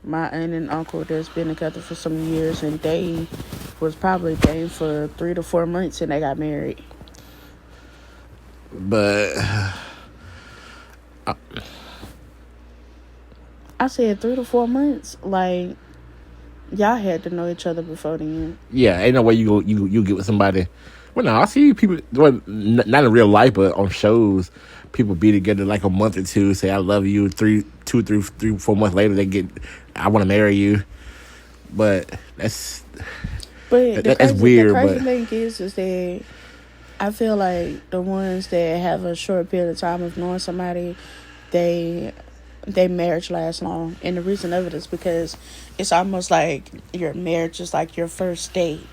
my aunt and uncle that's been together for some years, and they was probably dating for 3 to 4 months, and they got married. But I said 3 to 4 months. Like, y'all had to know each other before then. yeah, ain't no way you get with somebody. Well, no, I see people. Well, not in real life, but on shows, people be together like a month or two. Say I love you. 3, 4 months later, they get. I want to marry you. But that's that's weird. The crazy But thing is that I feel like the ones that have a short period of time of knowing somebody, they marriage lasts long, and the reason of it is because it's almost like your marriage is like your first date.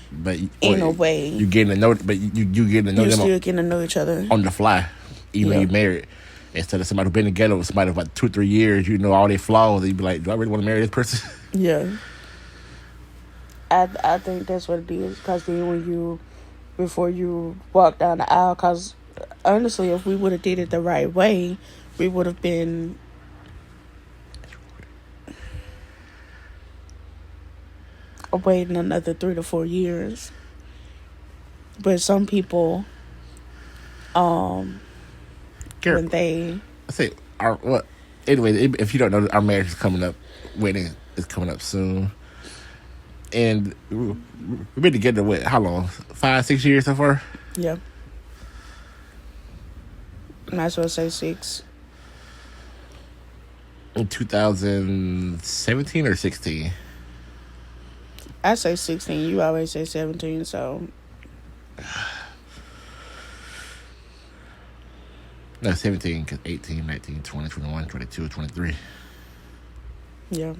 But in a way, you getting to know. But you getting to know you're them still getting to know each other on the fly, even though you're married. Instead of somebody who's been together with somebody for about 2 or 3 years, you know all their flaws, and you be like, "Do I really want to marry this person?" Yeah, I think that's what it is. Because then before you walk down the aisle, because honestly, if we would have did it the right way, we would have been waiting another 3 to 4 years. But some people, when they... I say, what? Anyway, if you don't know, our marriage is coming up. Wedding is coming up soon. And we've been together, what, how long? 5, 6 years so far? Yeah. Might as well say 6. In 2017 or 16? I say 16. You always say 17, so... No, 17, because 18, 19, 20, 21, 22, 23. Yeah.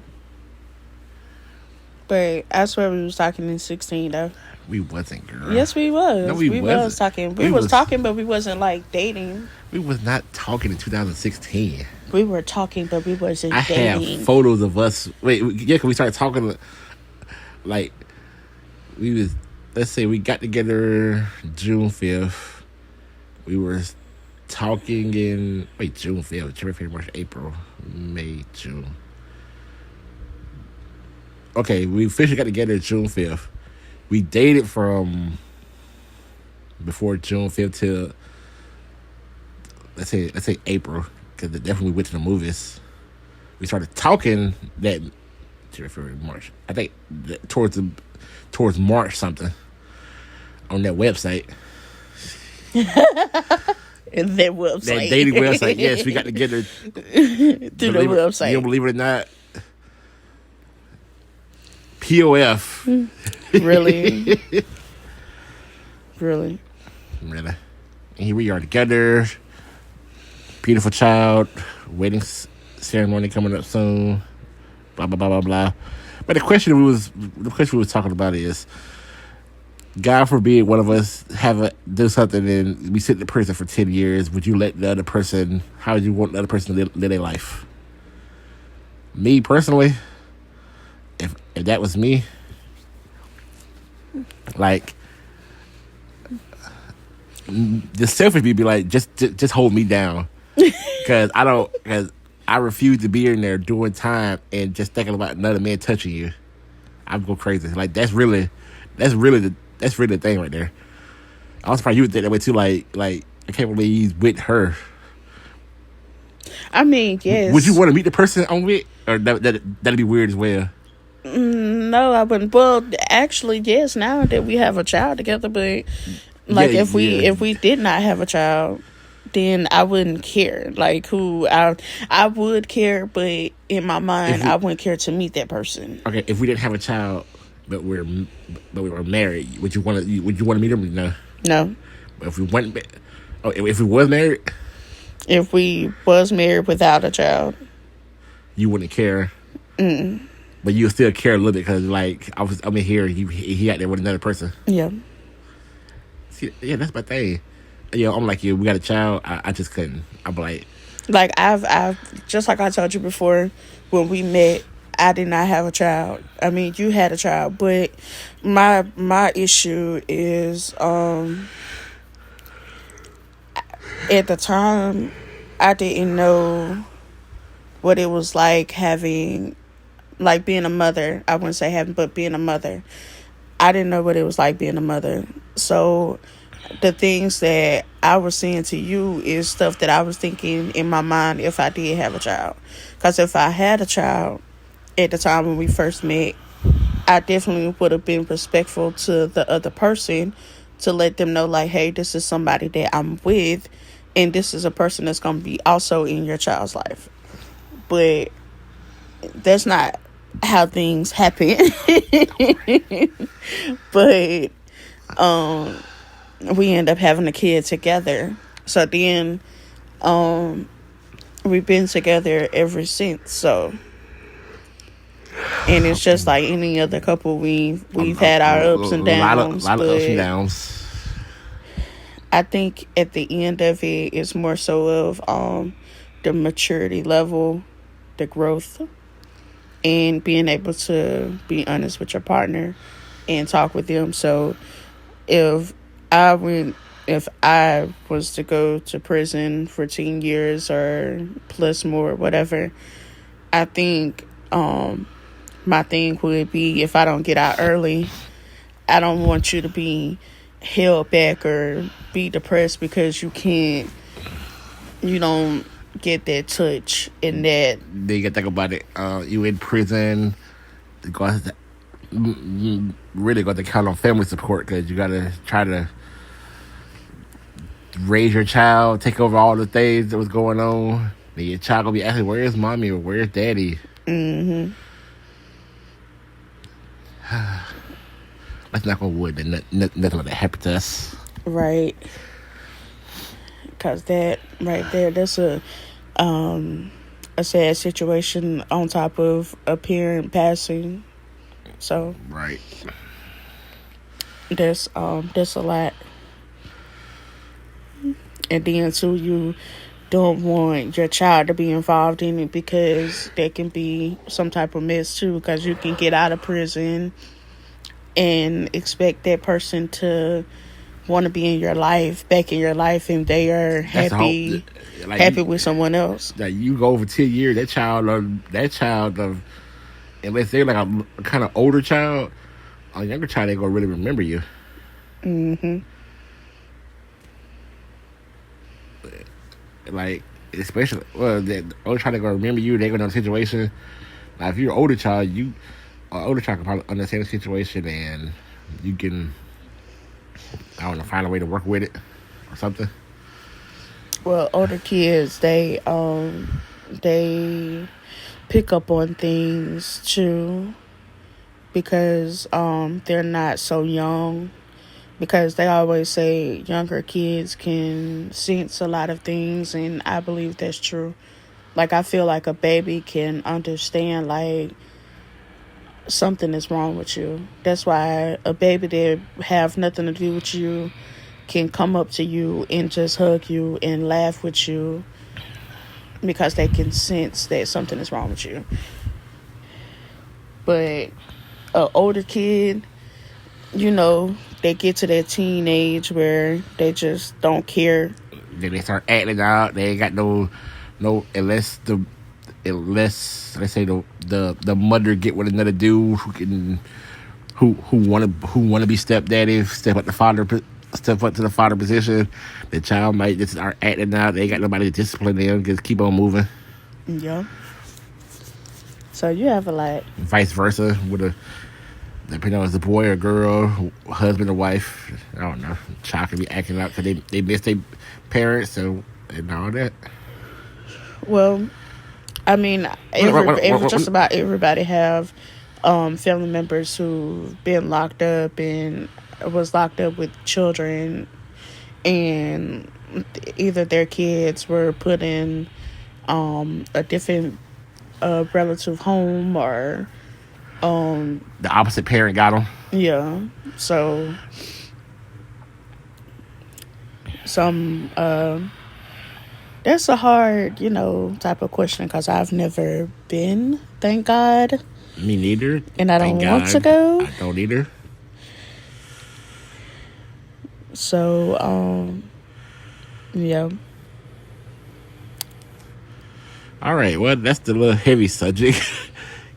But I swear we was talking in 16, though. We wasn't, girl. Yes, we was. No, we wasn't. Was talking. We was talking, but we wasn't, like, dating. We was not talking in 2016. We were talking, but we wasn't dating. I have photos of us. Wait, yeah, because we started talking, like, we was, let's say we got together June 5th. We were talking in, June 5th, January, March, April, May, June. Okay, we officially got together June 5th. We dated from before June 5th till, let's say April, because definitely we went to the movies. We started talking that January, March. I think towards March something on that website. And that website. That dating website. Yes, we got together through the website. You don't believe it or not? POF. Really? Really? Really. And here we are together. Beautiful child. Wedding ceremony coming up soon. Blah, blah, blah, blah, blah. But the question we was talking about is, God forbid one of us do something and we sit in the prison for 10 years. Would you let the other person, how would you want the other person to live their life? Me, personally, if that was me, like, the selfish me be like, just hold me down. Because I refuse to be in there doing time and just thinking about another man touching you. I'd go crazy. Like, that's really the thing right there. I was surprised you would think that way too. Like I can't believe he's with her. I mean, yes. Would you want to meet the person I'm with, or that'd be weird as well? No, I wouldn't. Well, actually, yes. Now that we have a child together, but like if we did not have a child, then I wouldn't care. Like who I would care, but in my mind, I wouldn't care to meet that person. Okay, if we didn't have a child, but we were married, would you want to meet him? No. No. But if we went, if we was married, if we was married without a child, you wouldn't care. But you would still care a little bit because, like, I'm in here, he out there with another person. Yeah. See, yeah, that's my thing. Yeah, I'm like you. We got a child. I just couldn't. I'm like I've just like I told you before when we met. I did not have a child. I mean, you had a child, but my issue is at the time I didn't know what it was like having like being a mother. I wouldn't say having, but being a mother. I didn't know what it was like being a mother. So the things that I was saying to you is stuff that I was thinking in my mind if I did have a child. Because if I had a child at the time when we first met, I definitely would have been respectful to the other person to let them know, like, hey, this is somebody that I'm with, and this is a person that's going to be also in your child's life. But that's not how things happen. But we end up having a kid together. So then we've been together ever since. So, and it's just like any other couple. We've had our ups and downs. A lot of ups and downs. I think at the end of it, it's more so of the maturity level, the growth, and being able to be honest with your partner and talk with them. So if I was to go to prison for 10 years or plus more, whatever, I think my thing would be, if I don't get out early, I don't want you to be held back or be depressed because you don't get that touch and that. Then you gotta think about it. You in prison, really got to count on family support because you gotta try to raise your child, take over all the things that was going on. Then your child gonna be asking, "Where's mommy?" or "Where's daddy?" Mm-hmm. Let's knock on wood that nothing like that happened to us. Right. Because that right there, that's a sad situation on top of a parent passing. So right. That's a lot. And then too, you don't want your child to be involved in it because there can be some type of mess too, because you can get out of prison and expect that person to want to be in your life, back in your life, and they are happy with someone else. Like you go over 10 years, that child, unless they're like a kind of older child, a younger child ain't gonna really remember you. Mm-hmm. Like, especially, the older child ain't gonna remember you. They gonna know the situation. Like, if you're an older child, older child can probably understand the situation, and you can, I don't know, find a way to work with it or something. Well, older kids, they pick up on things too because they're not so young. Because they always say younger kids can sense a lot of things, and I believe that's true. Like, I feel like a baby can understand, like, something is wrong with you. That's why a baby that have nothing to do with you can come up to you and just hug you and laugh with you because they can sense that something is wrong with you. But an older kid, they get to that teenage where they just don't care. Then they start acting out. They ain't got no unless let's say the mother get with another dude who want to be stepdaddy, step up to the father position. The child might just start acting out. They ain't got nobody to discipline them. Just keep on moving. Yeah. So you have a lot. Vice versa with depending on if it's a boy or girl, husband or wife, I don't know. Child can be acting out because they miss their parents and all that. Well, I mean, just about everybody have family members who've been locked up and was locked up with children, and either their kids were put in a different relative home or the opposite parent got them. Yeah. So that's a hard, type of question because I've never been, thank God. Me neither. And I don't want to go. I don't either. So, yeah. All right. Well, that's the little heavy subject.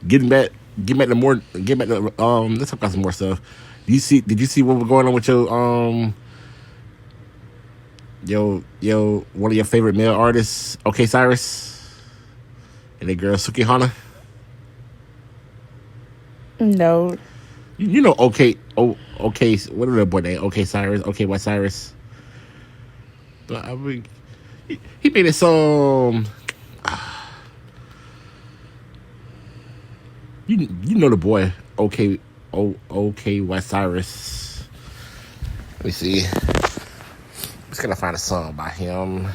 getting back to let's talk about some more stuff. Did you see what was going on with one of your favorite male artists, OK Cyrus, and the girl Sukihana? No. You know OK, what is that boy name? OK Cyrus, OK White Cyrus. I mean, he made a song. You know the boy, OK White Cyrus. Let me see. Just gonna find a song by him.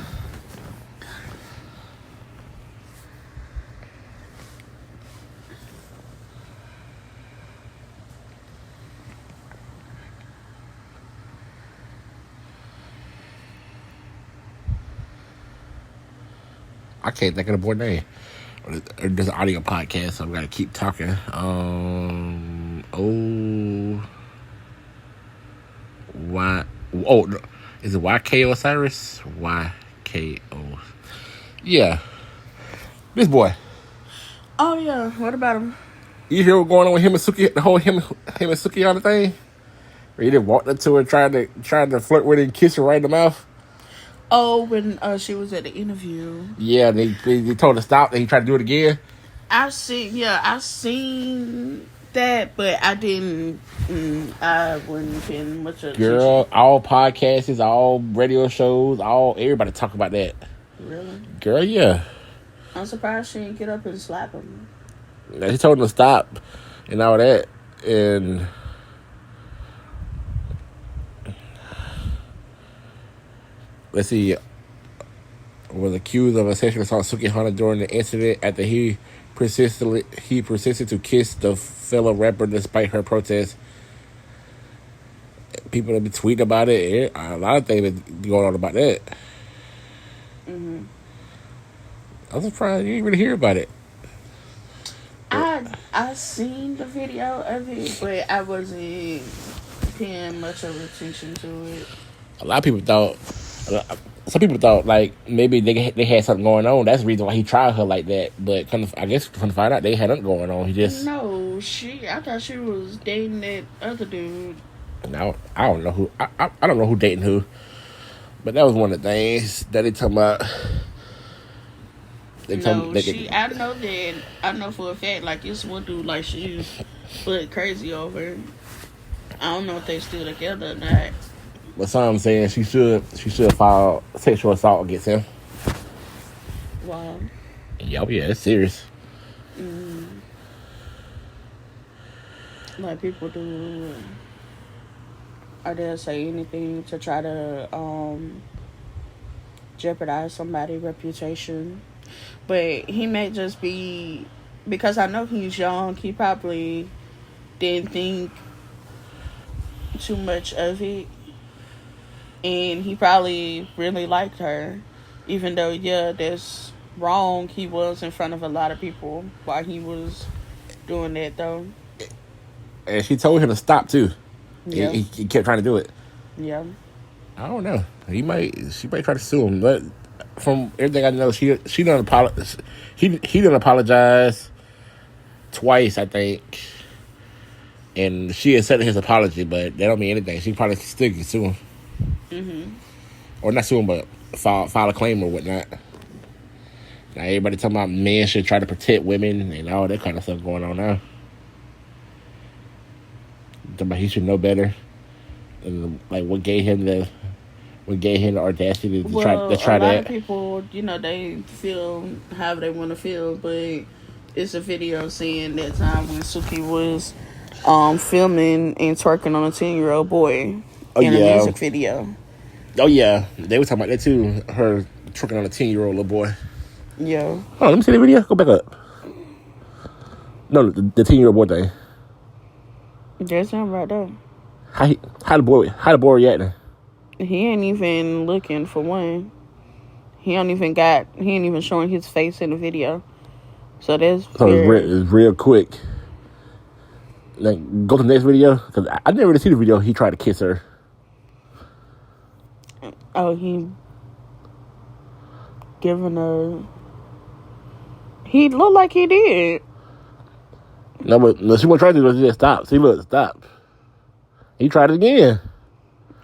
I can't think of the boy name. There's an audio podcast, so I'm gonna keep talking. No. Is it YK Osiris? YKO. Yeah, this boy. Oh yeah, what about him? You hear what's going on with him and Suki? The whole him and Suki on the thing. Where he just walked up to her, trying to flirt with her and kiss her right in the mouth. Oh, when she was at the interview. Yeah, they told her to stop, and he tried to do it again. I seen that, but I didn't. I wasn't paying much attention. Girl, all podcasts, all radio shows, everybody talk about that. Really? Girl, yeah. I'm surprised she didn't get up and slap him. He told him to stop and all that, and let's see, was accused of a sexual assault Sukihana during the incident after he persisted to kiss the fellow rapper despite her protest. People have been tweeting about it. A lot of things been going on about that. Mm-hmm. I'm surprised you didn't really hear about it. I seen the video of it, but I wasn't paying much of attention to it. A lot of people thought. Some people thought like maybe they had something going on. That's the reason why he tried her like that. But I guess come to find out, they had nothing going on. He just I thought she was dating that other dude. No, I don't know who. I don't know who dating who. But that was one of the things that they talking about. I know for a fact, like, it's one dude, like, she was crazy over. I don't know if they still together or not. But some saying she should file sexual assault against him. Wow. Yeah, it's serious. Like, people do, or they'll say anything to try to jeopardize somebody's reputation. But he may just be, because I know he's young, he probably didn't think too much of it. And he probably really liked her. Even though, yeah, that's wrong. He was in front of a lot of people while he was doing that, though. And she told him to stop, too. Yeah. He kept trying to do it. Yeah. I don't know. She might try to sue him. But from everything I know, she done apologize. He done apologize twice, I think. And she accepted his apology, but that don't mean anything. She probably still can sue him. Mm-hmm. Or not sue him, but file a claim or whatnot. Now everybody talking about men should try to protect women and all that kind of stuff going on now. Talking about he should know better. And like what gave him the audacity to try that. A lot of people, they feel however they want to feel, but it's a video saying that time when Suki was filming and twerking on a 10-year-old boy in a music video. Oh yeah, they were talking about that too. Her twerking on a 10-year-old little boy. Yeah. Oh, let me see the video. Go back up. No, the 10-year-old boy thing. There's him right there. How the boy reacting? He ain't even looking for one. He ain't even showing his face in the video. So it's real quick. Like, go to the next video because I never really see the video. He tried to kiss her. Oh, he giving her. He looked like he did. No, but no, she wasn't trying to do it. She just stopped. See, look, stop. He tried it again.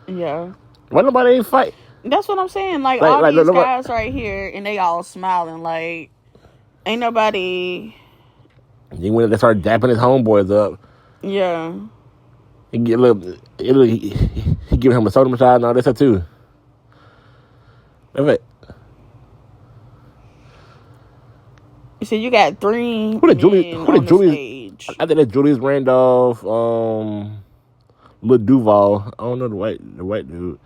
Yeah. Why nobody ain't fight? That's what I'm saying. Like all these guys right here, and they all smiling. Like, ain't nobody. He went and started dapping his homeboys up. Yeah. He get a little. He give him a soda massage and all this stuff too. That's it. You said you got 3 Who did Julius? Stage. I think that's Julius Randolph, Lil Duval. I don't know the white dude.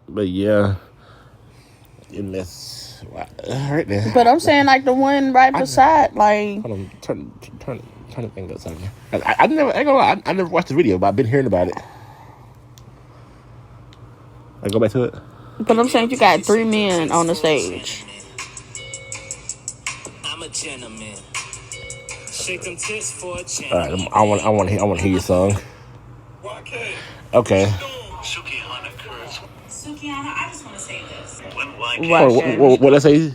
But yeah. And that's right there. But I'm saying like the one right beside, like. Hold on, turn the thing upside down. I never watched the video, but I've been hearing about it. I go back to it. But I'm saying you got 3 men on the stage. I'm a gentleman. Shake them tits for a change. All right, I want to hear your song. Okay. Sukihana, I just want to say this. What I say?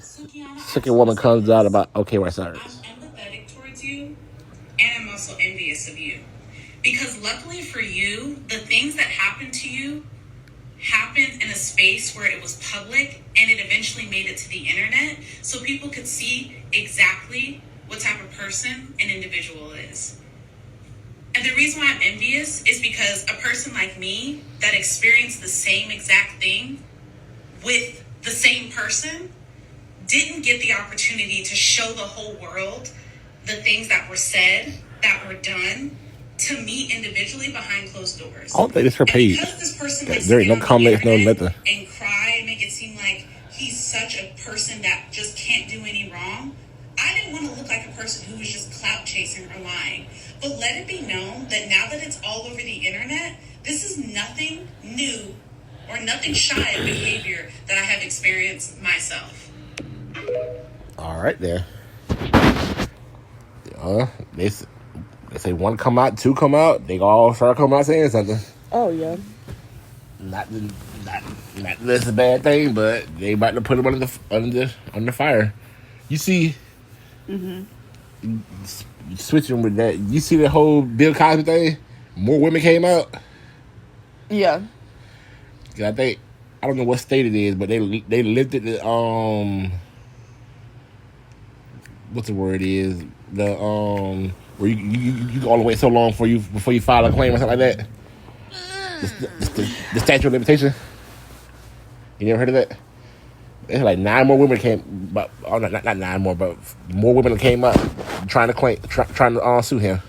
Second woman comes out about Osiris. I'm empathetic towards you, and I'm also envious of you. Because luckily for you, the things that happened to you happened in a space where it was public and it eventually made it to the internet so people could see exactly what type of person an individual is. And the reason why I'm envious is because a person like me that experienced the same exact thing with the same person didn't get the opportunity to show the whole world the things that were said, that were done, to meet individually behind closed doors. I don't think it's her page. Because this person There ain't no comments, no nothing. And cry and make it seem like he's such a person that just can't do any wrong. I didn't want to look like a person who was just clout chasing or lying. But let it be known that now that it's all over the internet, this is nothing new or nothing shy of behavior that I have experienced myself. All right, there. They say 1 come out, 2 come out. They all start coming out saying something. Oh yeah. Not that's a bad thing, but they about to put them under fire. You see, switching with that. You see the whole Bill Cosby thing. More women came out. Yeah. I think I don't know what state it is, but they lifted the what's the word is the where you go all the way so long before you file a claim or something like that. The statute of limitation. You never heard of that? It's like 9 more women came, but not 9 more, but more women came up trying to sue him.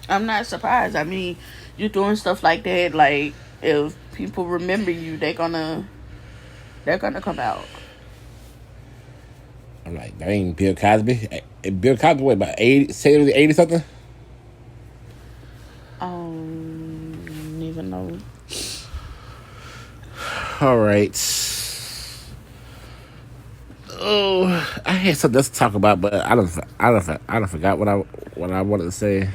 I'm not surprised. I mean, you're doing stuff like that. Like if people remember you, they're gonna come out. I'm like, that ain't Bill Cosby. Bill Cosby, what, about 80 something? Don't even know. All right. Oh, I had something else to talk about, but I don't forgot what I wanted to say.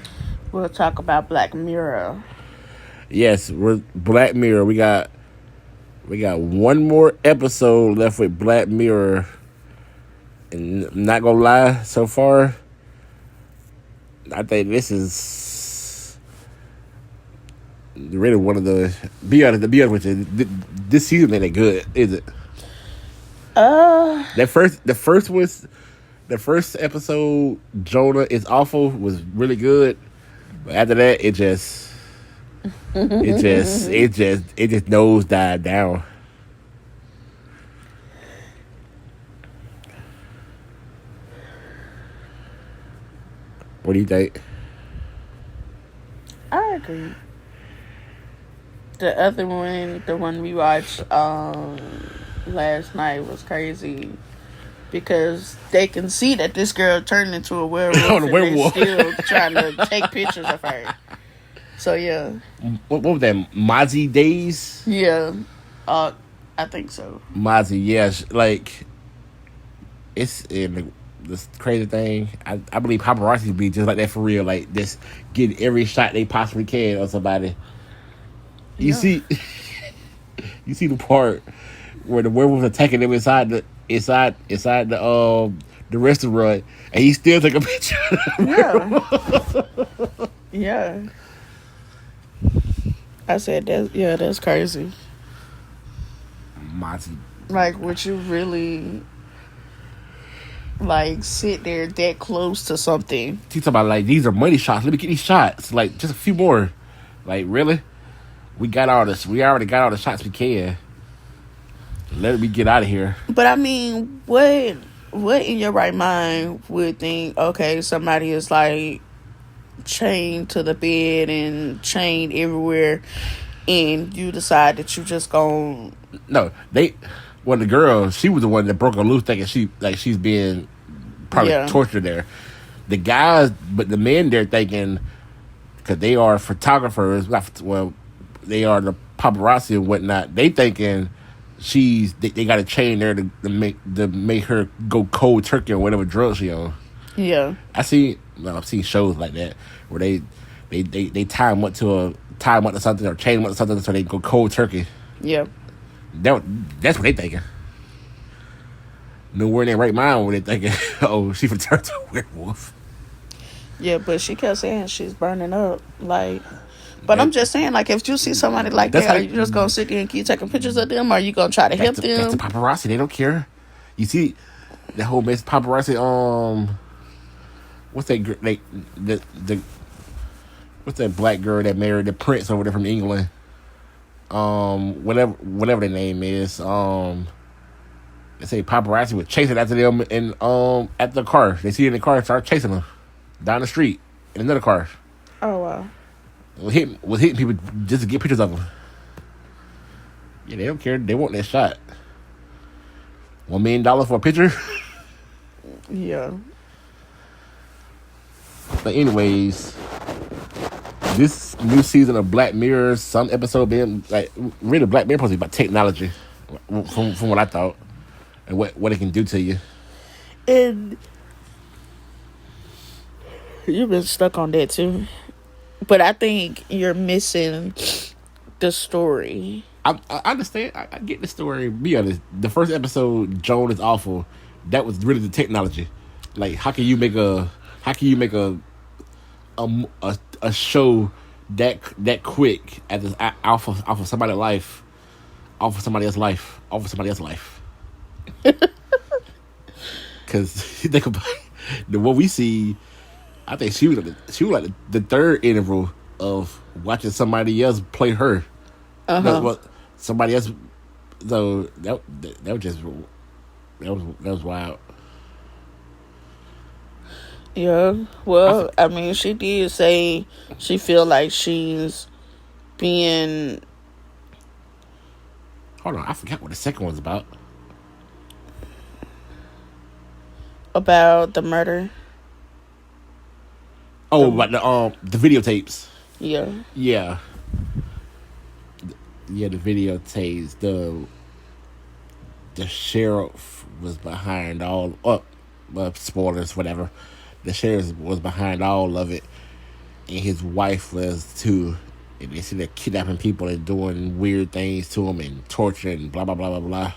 We'll talk about Black Mirror. Yes, we're Black Mirror. We got 1 more episode left with Black Mirror. And I'm not gonna lie, so far, I think this is really one of the be honest with you. This season ain't that good, is it? The first episode, Jonah is awful, was really good, but after that, it just nosedived down. What do you think? I agree. The other one, the one we watched last night, was crazy because they can see that this girl turned into a werewolf, and they're still trying to take pictures of her. So yeah. What was that? Mozzie Days? Yeah, I think so. Mozzie, yeah, like it's this crazy thing. I believe paparazzi be just like that for real, like just getting every shot they possibly can of somebody. You see the part where the werewolf attacking them inside the the restaurant, and he still took a picture. Yeah. Yeah. I said that's crazy. Monty. Like, would you really like sit there that close to something? He talking about like these are money shots. Let me get these shots. Like just a few more. Like really? We got all this. We already got all the shots we can. Let me get out of here. But I mean, what in your right mind would think, okay, somebody is like chained to the bed and chained everywhere, and you decide that you just gonna... No, the girl, she was the one that broke her loose, thinking she's being probably tortured there. The guys, but the men there thinking, because they are photographers, they are the paparazzi and whatnot. They thinking they got a chain there to make her go cold turkey or whatever drugs she on. Yeah, I've seen shows like that where they tie them up to something or chain them up to something so they go cold turkey. Yeah, that's what they thinking. Nowhere in their right mind when they thinking, oh, she would turn to a werewolf. Yeah, but she kept saying she's burning up, like. But I'm just saying, like, if you see somebody like that, are you just gonna sit there and keep taking pictures of them, or are you gonna try to help them? That's the paparazzi. They don't care. You see, the whole mess paparazzi. What's that? What's that black girl that married the prince over there from England? Whatever their name is. They say paparazzi was chasing after them and at the car. They see in the car and start chasing them down the street in another car. Oh wow. Was hitting people just to get pictures of them. Yeah, they don't care. They want that shot. $1 million for a picture. Yeah. But anyways, this new season of Black Mirror, some episode being like really Black Mirror supposed to be about technology, from what I thought, and what it can do to you. And you've been stuck on that too. But I think you're missing the story. I understand. I get the story. Be honest. The first episode, Joan is awful. That was really the technology. Like, how can you make a show that quick off of somebody's life, off of somebody else's life? Because think about what we see. I think she was like the third interval of watching somebody else play her. Somebody else. So that was wild. Yeah. Well, I mean, she did say she feel like she's being... Hold on, I forgot what the second one's about. About the murder. Oh, about the videotapes. Yeah. Yeah. Yeah, the videotapes. The sheriff was behind all. Spoilers, whatever. The sheriff was behind all of it, and his wife was too. And they see they're kidnapping people and doing weird things to them and torturing and blah blah blah blah blah.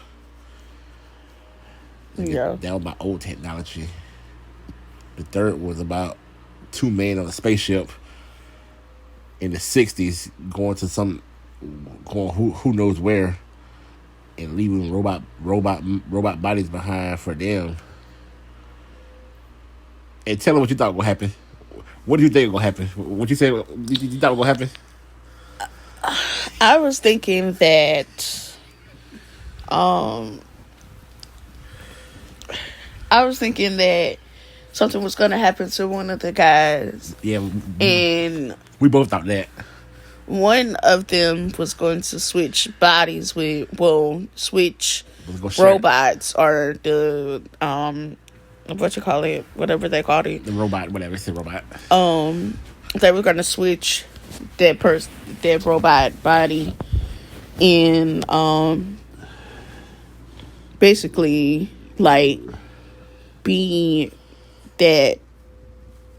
Yeah. That was my old technology. The third was about 2 men on a spaceship in the 60s going who knows where and leaving robot bodies behind for them. And tell them what you thought would happen. What do you think will happen? What you say you thought would happen? I was thinking that something was going to happen to one of the guys. Yeah. And we both thought that. One of them was going to switch bodies switch robots or the, what you call it? Whatever they called it. The robot, whatever. It's a robot. They were going to switch that robot body and, basically, like, be that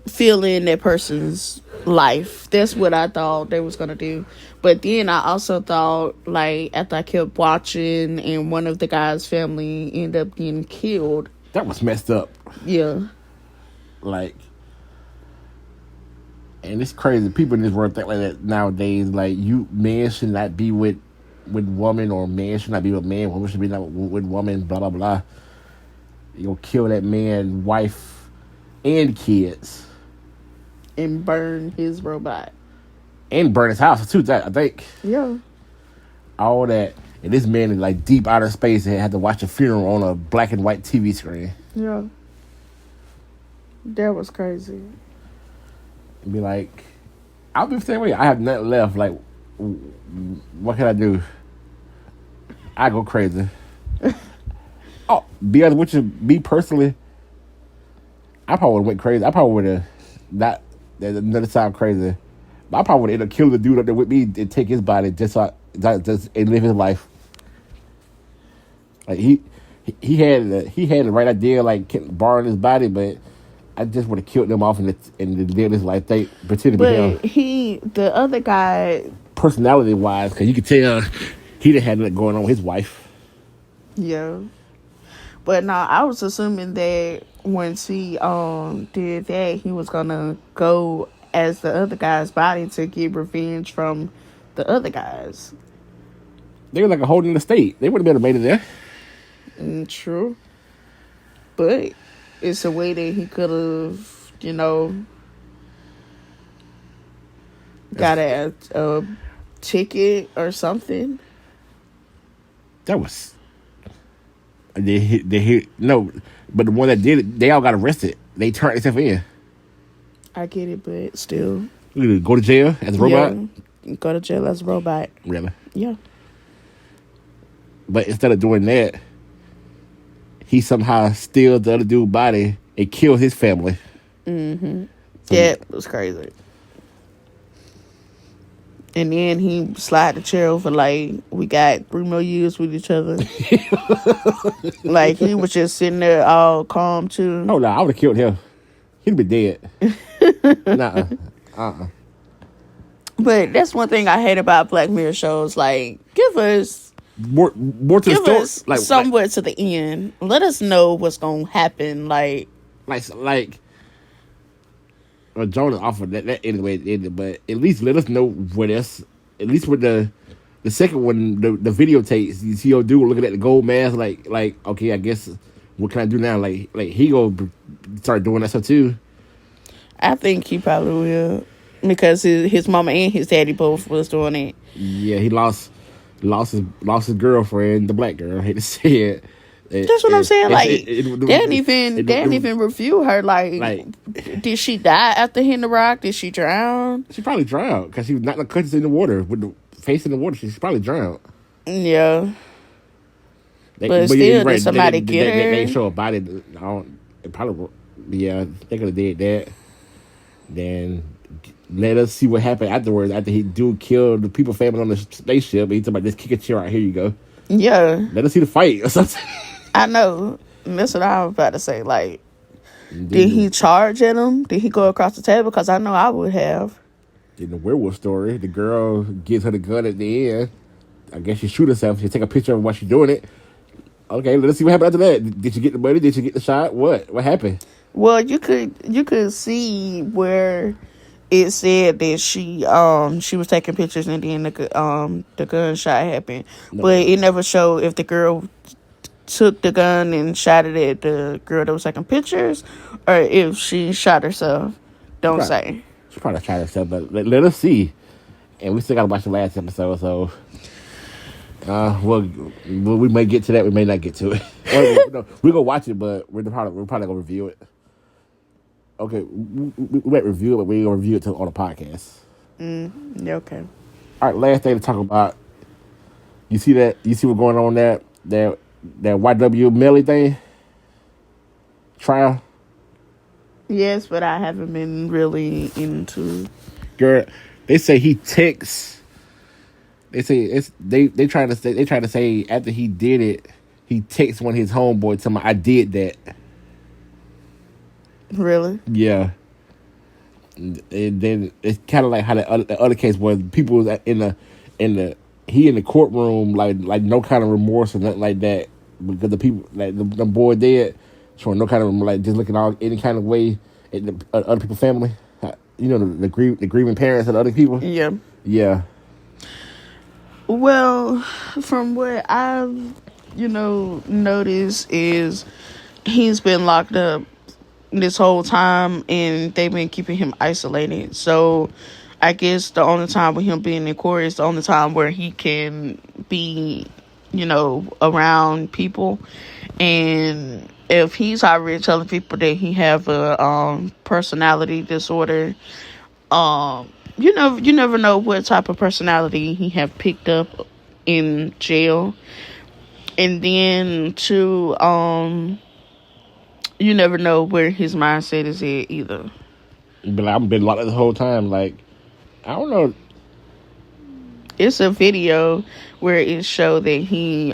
fill in that person's life. That's what I thought they was gonna do. But then I also thought, like, after I kept watching and one of the guy's family ended up getting killed. That was messed up. Yeah. Like, and it's crazy. People in this world think like that nowadays. Like, men should not be with woman, or man should not be with man. Woman should be not with woman. Blah blah blah. You'll kill that man, wife, and kids, and burn his robot, and burn his house too. I think. Yeah. All that, and this man in like deep outer space and had to watch a funeral on a black and white TV screen. Yeah. That was crazy. Be like, I'll be the same way. I have nothing left. Like, what can I do? I go crazy. Oh, be honest with you, me personally, I probably would have went crazy. I probably would have not. That doesn't sound crazy, but I probably would have ended up killing the dude up there with me and take his body just and live his life. Like he had the right idea, like borrowing his body, but I just would have killed him off and live his life. They pretend to be him. But the other guy, personality wise, because you could tell he didn't have nothing going on with his wife. Yeah. But no, I was assuming that once he did that, he was gonna go as the other guy's body to get revenge from the other guys. They were like a holding the state. They would have been made it there. True. But it's a way that he could have, got a ticket or something. That was... No, but the one that did it, they all got arrested. They turned themselves in. I get it, but still. You go to jail as a robot? Yeah, go to jail as a robot. Really? Yeah. But instead of doing that, he somehow steals the other dude's body and kills his family. Mm-hmm. So that was crazy. And then he slide the chair over like, we got 3 more years with each other. Like, he was just sitting there all calm, too. Oh, no, I would have killed him. He'd be dead. Nuh-uh. But that's one thing I hate about Black Mirror shows. Like, give us... More to the story. Us somewhere to the end. Let us know what's going to happen. Like... Well, Jonah offered that anyway, but at least let us know what else. At least with the second one, the videotapes, you see your dude looking at the gold mask, like okay, I guess what can I do now? Like he go start doing that stuff too. I think he probably will, because his mama and his daddy both was doing it. Yeah, he lost his girlfriend, the black girl. I hate to say it. That's what I'm saying. Like, they didn't even review her. Like, did she die after hitting the rock? Did she drown? She probably drowned because she was not unconscious in the water with the face in the water. She probably drowned. Yeah, but still, did somebody get her? They show a body. Probably, yeah. They could have did that. Then let us see what happened afterwards. After he killed the people family on the spaceship, he talking about just kick a chair out. Here you go. Yeah. Let us see the fight or something. I know. That's what I was about to say. Like, did he charge at him? Did he go across the table? Because I know I would have. In the werewolf story, the girl gives her the gun at the end. I guess she shoot herself. She take a picture of while she's doing it. Okay, let's see what happened after that. Did she get the money? Did she get the shot? What happened? Well, you could see where it said that she was taking pictures and then the gunshot happened. No. But it never showed if the girl took the gun and shot it at the girl that was taking pictures, or if she shot herself. Don't say. She probably shot herself, but let us see. And we still gotta watch the last episode, so we may get to that, we may not get to it. We're gonna watch it, but we're probably gonna review it. Okay, we might review it, but we ain't gonna review it on the podcast. Okay. All right, last thing to talk about. You see what's going on that YW Melly thing? Trial? Yes, but I haven't been really into. Girl, they say he texts. They say they trying to say after he did it, he texts one of his homeboys telling him, I did that. Really? Yeah. And then it's kind of like how the other case was. People was in the courtroom like no kind of remorse or nothing like that, because the people like the boy dead. showing no kind of like just looking all any kind of way at the other people's family. You know the grieving parents of other people. Yeah. Yeah. Well, from what I've noticed is he's been locked up this whole time, and they've been keeping him isolated. So I guess the only time with him being in court is the only time where he can be, around people. And if he's already telling people that he have a personality disorder, you never know what type of personality he have picked up in jail. And then you never know where his mindset is at either. But I've been locked up the whole time. Like, I don't know. It's a video where it showed that he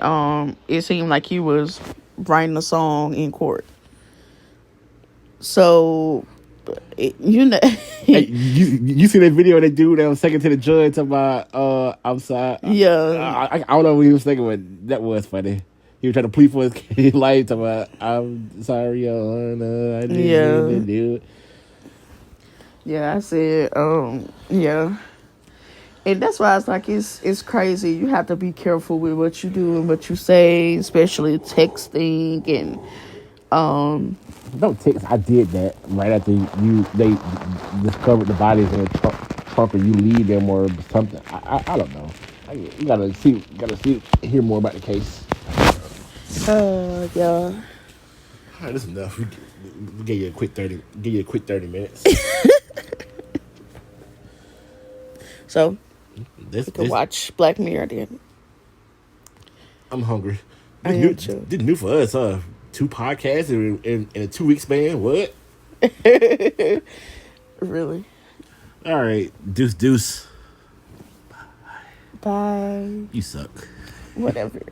it seemed like he was writing a song in court. So hey, you see that video of that dude that was second to the judge talking about I'm sorry. Yeah. I don't know what he was thinking, but that was funny. He was trying to plead for his life, talking about I'm sorry, Your Honor, I didn't do it. Yeah, I said, yeah. And that's why it's like it's crazy. You have to be careful with what you do and what you say, especially texting and Don't text. I did that right after they discovered the bodies in the trunk, and you leave them or something. I don't know. You gotta hear more about the case. Yeah. All right, that's enough. We gave you a quick 30 minutes. So you can watch Black Mirror then. I'm hungry. I am too. This new for us, huh? 2 podcasts in a 2-week span. What? Really? All right. Deuce. Bye. You suck. Whatever.